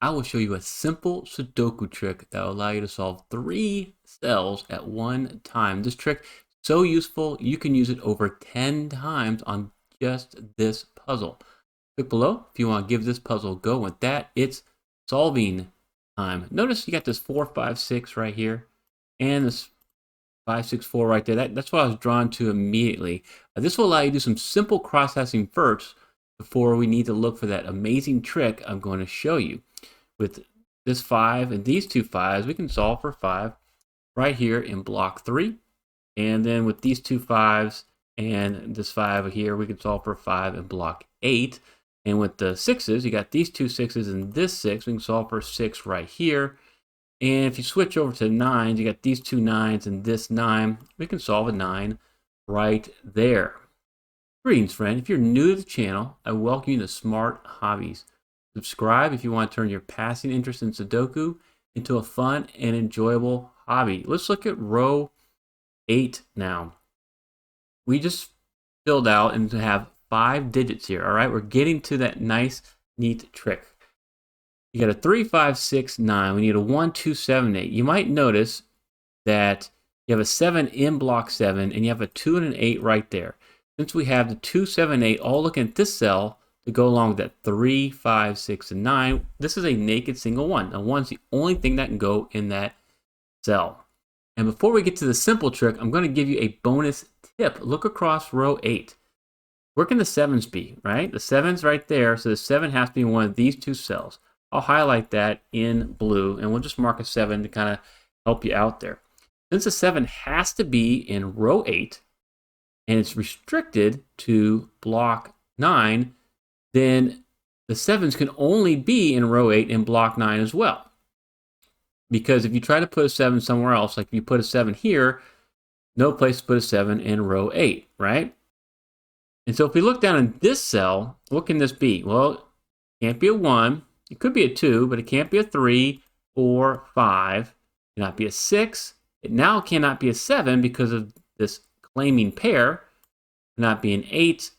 I will show you a simple Sudoku trick that will allow you to solve 3 cells at one time. This trick is so useful, you can use it over 10 times on just this puzzle. Click below if you want to give this puzzle a go. With that, it's solving time. Notice you got this 4, 5, 6 right here, and this 5, 6, 4 right there. That's what I was drawn to immediately. This will allow you to do some simple cross-hatching first before we need to look for that amazing trick I'm going to show you. With this 5 and these two 5s, we can solve for 5 right here in block 3. And then with these two 5s and this 5 here, we can solve for 5 in block 8. And with the 6s, you got these two 6s and this 6, we can solve for 6 right here. And if you switch over to 9s, you got these two 9s and this 9, we can solve a 9 right there. Greetings, friend. If you're new to the channel, I welcome you to Smart Hobbies. Subscribe if you want to turn your passing interest in Sudoku into a fun and enjoyable hobby. Let's look at row 8 now. We just filled out and have 5 digits here. All right, we're getting to that nice, neat trick. You got a 3, 5, 6, 9. We need a 1, 2, 7, 8. You might notice that you have a 7 in block 7 and you have a 2 and an 8 right there. Since we have the 2, 7, 8 all looking at this cell to go along with that 3, 5, 6, and 9, this is a naked single 1. Now 1's the only thing that can go in that cell. And before we get to the simple trick, I'm going to give you a bonus tip. Look across row 8. Where can the 7s be, right? The 7's right there, so the 7 has to be in one of these two cells. I'll highlight that in blue, and we'll just mark a 7 to kind of help you out there. Since the 7 has to be in row 8, and it's restricted to block 9, then the 7s can only be in row 8 in block 9 as well. Because if you try to put a 7 somewhere else, like if you put a 7 here, no place to put a 7 in row 8, right? And so if we look down in this cell, what can this be? Well, it can't be a 1. It could be a 2, but it can't be a 3, 4, 5. It cannot be a 6. It now cannot be a 7 because of this claiming pair. It cannot be an 8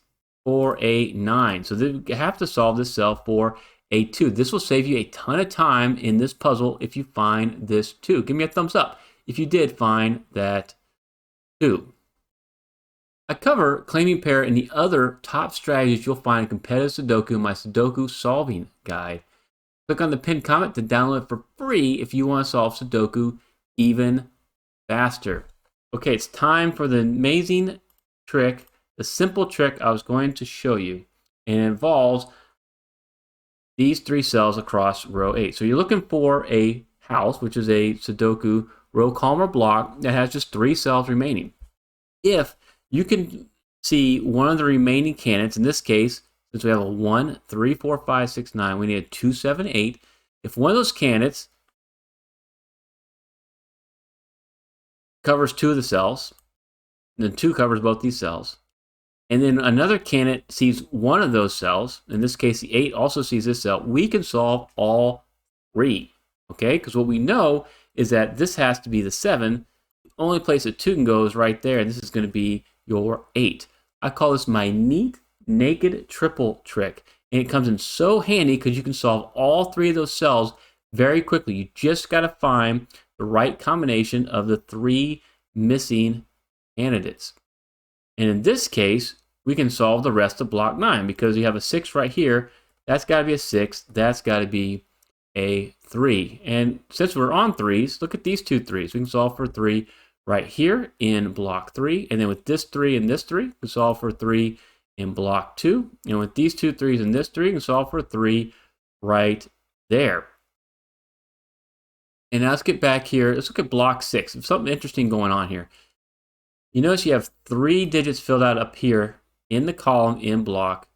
or a 9. So you have to solve this cell for a 2. This will save you a ton of time in this puzzle if you find this 2. Give me a thumbs up if you did find that 2. I cover claiming pair and the other top strategies you'll find in competitive Sudoku in my Sudoku solving guide. Click on the pinned comment to download it for free if you want to solve Sudoku even faster. Okay, it's time for the amazing trick, the simple trick I was going to show you. And it involves these 3 cells across row 8. So you're looking for a house, which is a Sudoku row, column, or block that has just 3 cells remaining. If you can see one of the remaining candidates, in this case, since we have a 1, 3, 4, 5, 6, 9, we need a 2, 7, 8. If one of those candidates covers 2 of the cells, then 2 covers both these cells, and then another candidate sees one of those cells, in this case the 8 also sees this cell, we can solve all 3, okay? Because what we know is that this has to be the 7. The only place that 2 can go is right there, and this is going to be your 8. I call this my neat naked triple trick, and it comes in so handy because you can solve all 3 of those cells very quickly. You just got to find the right combination of the 3 missing candidates. And in this case, we can solve the rest of block 9 because you have a 6 right here. That's got to be a 6. That's got to be a 3. And since we're on 3s, look at these two 3s. We can solve for 3 right here in block 3. And then with this 3 and this 3, we can solve for 3 in block 2. And with these two 3s and this 3, we can solve for 3 right there. And now let's get back here. Let's look at block 6. There's something interesting going on here. You notice you have 3 digits filled out up here in the column in block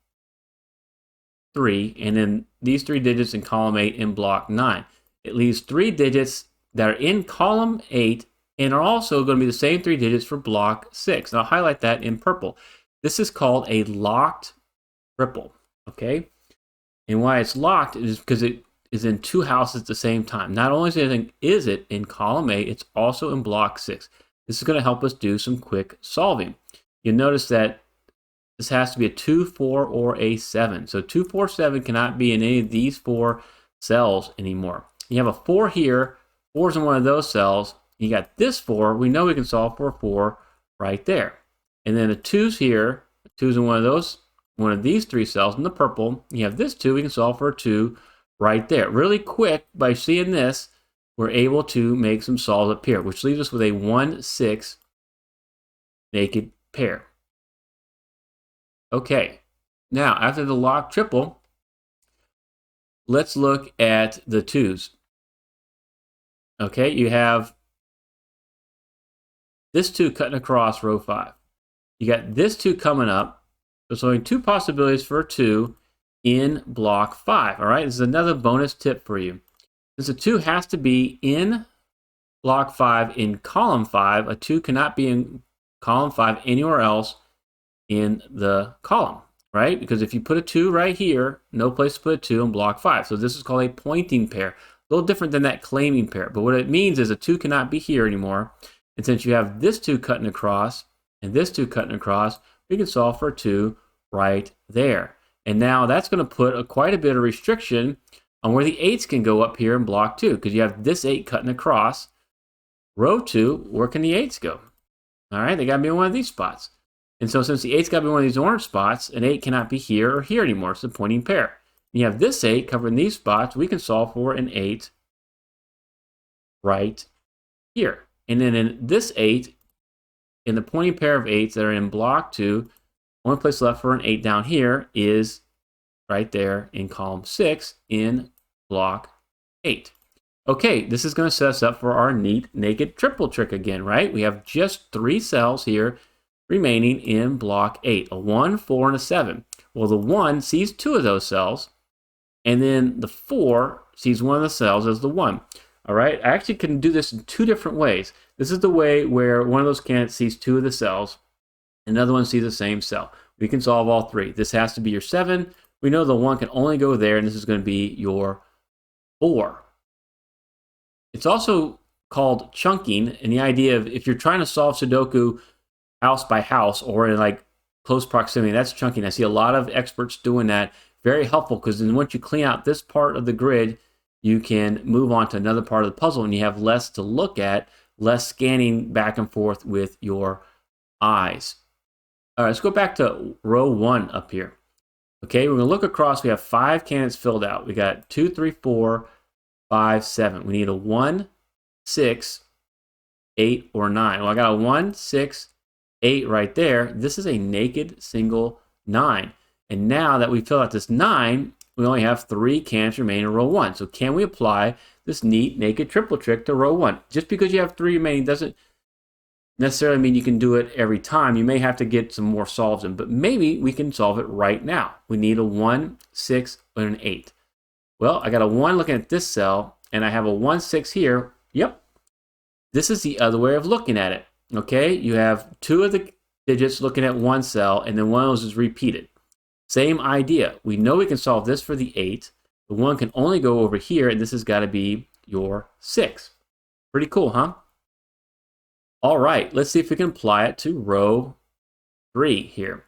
3, and then these 3 digits in column 8 in block 9. It leaves 3 digits that are in column 8 and are also going to be the same 3 digits for block 6. And I'll highlight that in purple. This is called a locked triple, okay? And why it's locked is because it is in 2 houses at the same time. Not only is it in column 8, it's also in block 6. This is going to help us do some quick solving. You'll notice that this has to be a 2, 4, or a 7. So 2, 4, 7 cannot be in any of these 4 cells anymore. You have a 4 here, 4's in one of those cells. You got this 4, we know we can solve for a 4 right there. And then a 2's here, a 2's in one of these 3 cells in the purple. You have this 2, we can solve for a 2 right there. Really quick, by seeing this, we're able to make some solves up here, which leaves us with a 1, 6 naked pair. Okay, now after the lock triple, let's look at the 2's. Okay, you have this 2 cutting across row 5. You got this 2 coming up. There's only 2 possibilities for a 2 in block 5. All right, this is another bonus tip for you. Since a 2 has to be in block 5 in column 5, a 2 cannot be in column 5 anywhere else in the column, right? Because if you put a 2 right here, no place to put a 2 in block 5. So this is called a pointing pair. A little different than that claiming pair. But what it means is a 2 cannot be here anymore. And since you have this 2 cutting across and this 2 cutting across, we can solve for a 2 right there. And now that's going to put quite a bit of restriction on where the 8's can go up here in block 2, because you have this 8 cutting across. Row 2, where can the 8's go? All right, they got to be in one of these spots. And so since the 8's got to be one of these orange spots, an 8 cannot be here or here anymore. It's a pointing pair. You have this 8 covering these spots, we can solve for an 8 right here. And then in this 8, in the pointing pair of 8's that are in block 2, only place left for an 8 down here is right there in column 6 in block 8. Okay, this is going to set us up for our neat naked triple trick again, right? We have just 3 cells here remaining in block 8, a 1, 4, and a 7. Well, the 1 sees 2 of those cells, and then the 4 sees one of the cells as the 1. All right, I actually can do this in 2 different ways. This is the way where one of those candidates sees 2 of the cells, another one sees the same cell. We can solve all 3. This has to be your 7. We know the 1 can only go there, and this is going to be your 4. It's also called chunking, and the idea of if you're trying to solve Sudoku house by house or in like close proximity, that's chunking. I see a lot of experts doing that. Very helpful, because then once you clean out this part of the grid, you can move on to another part of the puzzle, and you have less to look at, less scanning back and forth with your eyes. All right, let's go back to row 1 up here. Okay, we're going to look across. We have 5 candidates filled out. We got 2, 3, 4, 5, 7. We need a 1, 6, 8, or 9. Well, I got a 1, 6, 8 right there. This is a naked single 9. And now that we fill out this 9, we only have 3 candidates remaining in row 1. So can we apply this neat naked triple trick to row 1? Just because you have 3 remaining doesn't necessarily mean you can do it every time. You may have to get some more solves in, but maybe we can solve it right now. We need a 1, 6, and an 8. Well, I got a 1 looking at this cell, and I have a 1, 6 here. Yep. This is the other way of looking at it. Okay, you have 2 of the digits looking at one cell, and then one of those is repeated. Same idea. We know we can solve this for the 8. The 1 can only go over here, and this has got to be your 6. Pretty cool, huh? All right, let's see if we can apply it to row 3 here.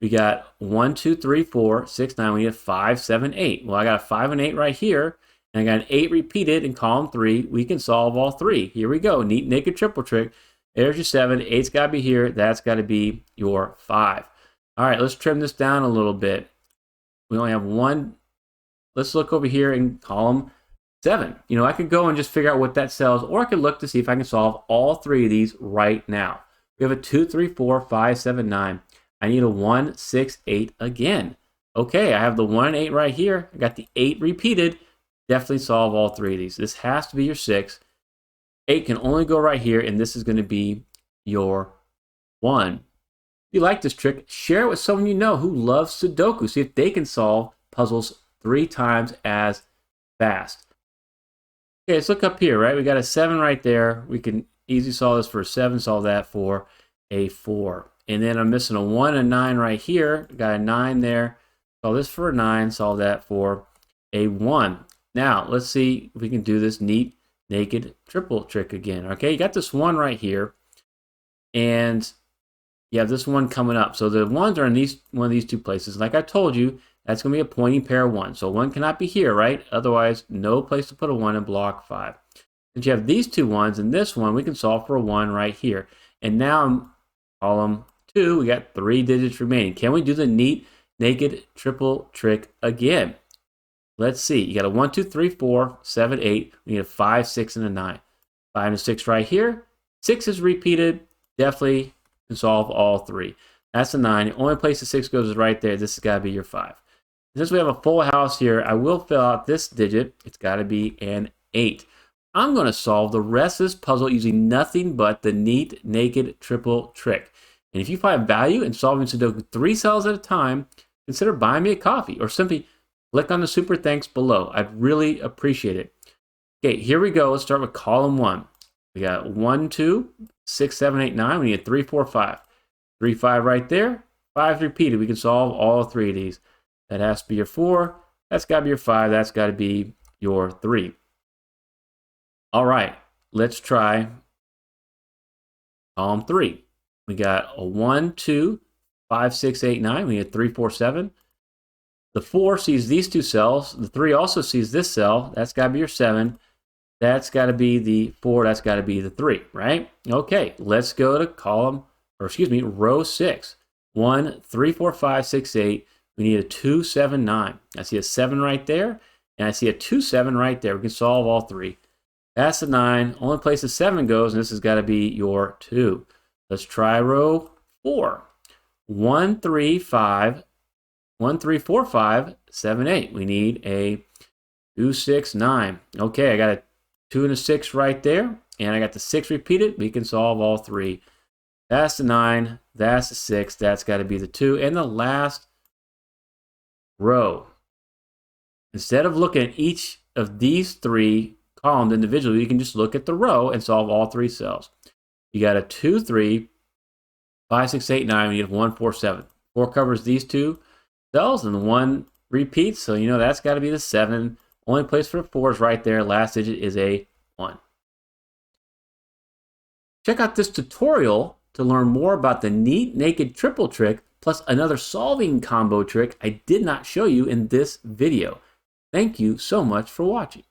We got 1, 2, 3, 4, 6, 9. We need a 5, 7, 8. Well, I got a 5 and 8 right here, and I got an 8 repeated in column 3. We can solve all 3. Here we go. Neat naked triple trick. There's your 7. 8's got to be here. That's got to be your 5. All right, let's trim this down a little bit. We only have 1. Let's look over here in column 7. You know, I could go and just figure out what that cell is, or I could look to see if I can solve all 3 of these right now. We have a 2, 3, 4, 5, 7, 9. I need a 1, 6, 8 again. Okay, I have the 1 and 8 right here. I got the 8 repeated. Definitely solve all 3 of these. This has to be your 6. 8 can only go right here, and this is going to be your 1. If you like this trick, share it with someone you know who loves Sudoku. See if they can solve puzzles 3 times as fast. Okay, let's look up here, right? We got a 7 right there. We can easily solve this for a 7, solve that for a 4. And then I'm missing a 1 and 9 right here. Got a 9 there. Solve this for a 9, solve that for a 1. Now, let's see if we can do this neat naked triple trick again. Okay, you got this 1 right here, and you have this 1 coming up. So the 1s are in one of these 2 places. Like I told you, that's going to be a pointing pair of 1. So 1 cannot be here, right? Otherwise, no place to put a 1 in block 5. Since you have these two 1s and this one, we can solve for a 1 right here. And now in column 2, we got 3 digits remaining. Can we do the neat naked triple trick again? Let's see. You got a 1, 2, 3, 4, 7, 8. We need a 5, 6, and a 9. 5 and a 6 right here. 6 is repeated. Definitely can solve all 3. That's a 9. The only place the 6 goes is right there. This has got to be your 5. Since we have a full house here, I will fill out this digit. It's got to be an 8. I'm going to solve the rest of this puzzle using nothing but the neat naked triple trick. And if you find value in solving Sudoku 3 cells at a time, consider buying me a coffee or simply click on the super thanks below. I'd really appreciate it. Okay, here we go. Let's start with column 1. We got 1, 2, 6, 7, 8, 9. We need 3, 4, 5. 3, 5 right there. 5 repeated. We can solve all 3 of these. That has to be your 4. That's got to be your 5. That's got to be your 3. All right, let's try column 3. We got a 1, 2, 5, 6, 8, 9. We need 3, 4, 7. The 4 sees these 2 cells. The 3 also sees this cell. That's got to be your 7. That's got to be the 4. That's got to be the 3, right? Okay, let's go to row 6. 1, 3, 4, 5, 6, 8. We need a 2, 7, 9. I see a 7 right there, and I see a 2, 7 right there. We can solve all 3. That's the 9. Only place the 7 goes, and this has got to be your 2. Let's try row 4. 1, 3, 5. 1, 3, 4, 5, 7, 8. We need a 2, 6, 9. Okay, I got a 2 and a 6 right there, and I got the 6 repeated. We can solve all 3. That's the 9. That's the 6. That's got to be the 2. And the last row. Instead of looking at each of these 3 columns individually, you can just look at the row and solve all 3 cells. You got a 2, 3, 5, 6, 8, 9. We need 1, 4, 7. 4 covers these 2 cells, and 1 repeats, so you know that's got to be the 7. Only place for 4 is right there. Last digit is a 1. Check out this tutorial to learn more about the neat naked triple trick, plus another solving combo trick I did not show you in this video. Thank you so much for watching.